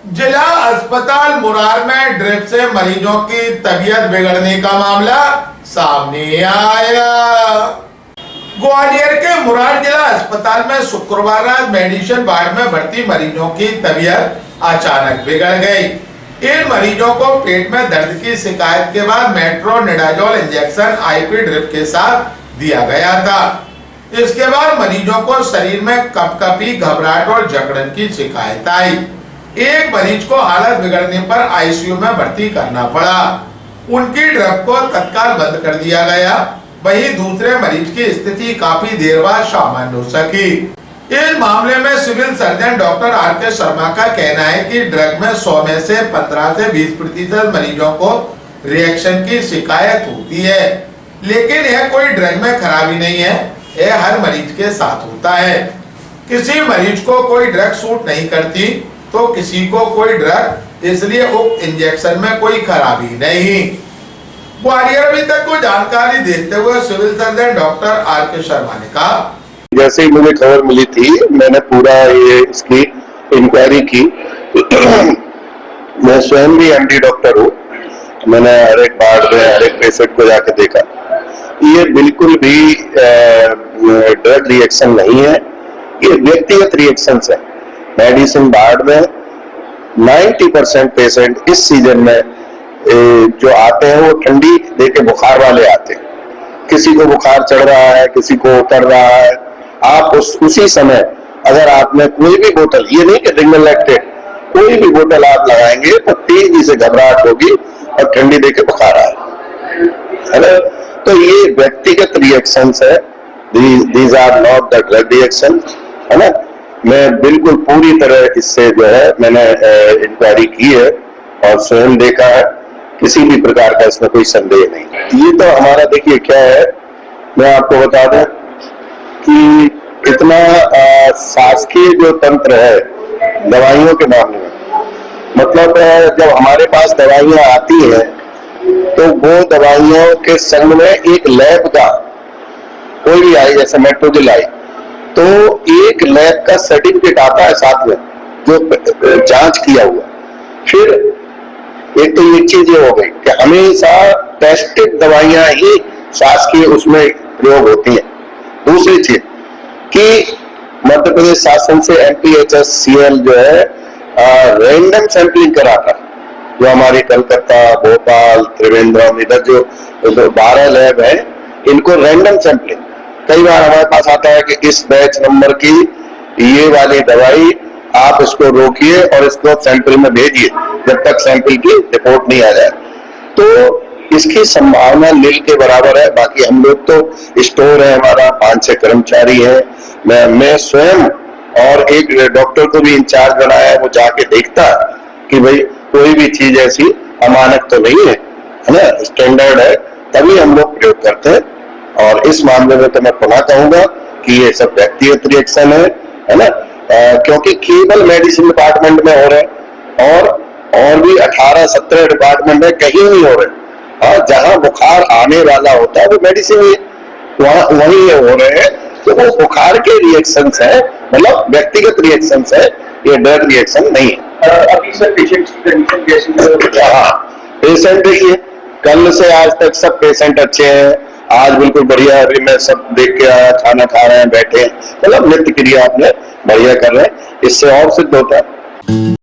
जिला अस्पताल मुरार में ड्रिप से मरीजों की तबीयत बिगड़ने का मामला सामने आया। ग्वालियर के मुरार जिला अस्पताल में शुक्रवार रात मेडिसिन वार्ड में भर्ती मरीजों की तबीयत अचानक बिगड़ गई। इन मरीजों को पेट में दर्द की शिकायत के बाद मेट्रोनिडाजोल इंजेक्शन आईपी ड्रिप के साथ दिया गया था। इसके बाद मरीजों को शरीर में कपकपी, घबराहट और जकड़न की शिकायत आई। एक मरीज को हालत बिगड़ने पर आईसीयू में भर्ती करना पड़ा। उनकी ड्रिप को तत्काल बंद कर दिया गया। वहीं दूसरे मरीज की स्थिति काफी देर बाद सामान्य हो सकी। इस मामले में civil surgeon doctor R K. Sharma का कहना है कि ड्रग में 100 में से 15 से 20% मरीजों को रिएक्शन की शिकायत होती है, लेकिन यह कोई ड्रग में खराबी नहीं है। यह हर मरीज के साथ होता है। किसी मरीज को कोई ड्रग सूट नहीं करती तो किसी को कोई ड्रग, इसलिए उक्त इंजेक्शन में कोई खराबी नहीं। ग्वालियर अभी तक को जानकारी देते हुए civil surgeon doctor R K. Sharma ने कहा, जैसे ही मुझे खबर मिली थी मैंने पूरा ये इसकी इंक्वायरी की। मैं स्वयं भी एमडी डॉक्टर हूँ। मैंने हर एक वार्ड में हर एक पेशेंट को जाकर देखा। ये बिल्कुल भी ड्रग रिएक्शन नहीं है, ये व्यक्तिगत रिएक्शन है। मेडिसिन वार्ड में 90% पेशेंट इस सीजन में जो आते हैं वो ठंडी देके बुखार वाले आते हैं। किसी को बुखार चढ़ रहा है, किसी को उतर रहा है। आप उसी समय अगर आपने कोई भी बोतल, ये नहीं कि रिंगल लैक्टेट, कोई भी बोतल आप लगाएंगे तो तेजी से घबराहट होगी और ठंडी देके बुखार आएगा, है ना। तो ये व्यक्तिगत रिएक्शंस है, these are not the drug reaction, है ना। मैं बिल्कुल पूरी तरह इससे जो है मैंने इंक्वायरी की है और स्वयं देखा है, किसी भी प्रकार का इसमें कोई संदेह नहीं। ये तो हमारा देखिए क्या है, मैं आपको बता दूं कि इतना शासकीय जो तंत्र है दवाइयों के मामले में, मतलब जब हमारे पास दवाइयां आती हैं तो वो दवाइयों के संग में एक लैब का कोई भी आई, जैसे मेट्रोजिल आई, तो एक लैब का सर्टिफिकेट आता है साथ में जो जांच किया हुआ। फिर एक तो ये चीज हो गई कि हमेशा टेस्टेड दवाइयां ही शासकीय उसमें प्रयोग होती हैं। दूसरी चीज कि मध्य प्रदेश शासन से MPHSCL जो है रैंडम सैंपलिंग कराता है, जो हमारी कलकत्ता, भोपाल, त्रिवेंद्रम, इधर जो 12 लैब है, इनको रैंडम सैंपलिंग। कई बार हमारे पास आता है कि इस बैच नंबर की ये वाली दवाई आप इसको रोकिए और इसको सैंपल में भेजिए जब तक सैंपल की रिपोर्ट नहीं आ जाए। तो इसकी संभावना नील के बराबर है। बाकी हम लोग तो स्टोर है हमारा, 5-6 कर्मचारी है, मैं स्वयं और एक डॉक्टर को भी इंचार्ज बनाया है, वो जाके देखता कि भाई कोई भी चीज ऐसी अमानक तो नहीं है, है ना, स्टैंडर्ड है, तभी हम लोग प्रयोग करते हैं। और इस मामले में तो मैं पुनः कहूंगा कि ये सब व्यक्तिगत रिएक्शन है ना, क्योंकि केवल मेडिसिन डिपार्टमेंट में हो रहे और भी 18-17 डिपार्टमेंट में कहीं नहीं हो रहे। हाँ, जहां बुखार आने वाला होता है वो मेडिसिन वही हो रहे हैं, तो वो बुखार के रिएक्शंस है, मतलब व्यक्तिगत रिएक्शंस है, ये ड्रग रिएक्शन नहीं है। अभी सर पेशेंट की कंडीशन कैसी है? हाँ, पेशेंट देखिए कल से आज तक सब पेशेंट अच्छे हैं। आज बिल्कुल बढ़िया, अभी मैं सब देख के आया, खाना खा रहे हैं, बैठे हैं, मतलब नित्य क्रिया अपने बढ़िया कर रहे हैं। इससे और सिद्ध होता है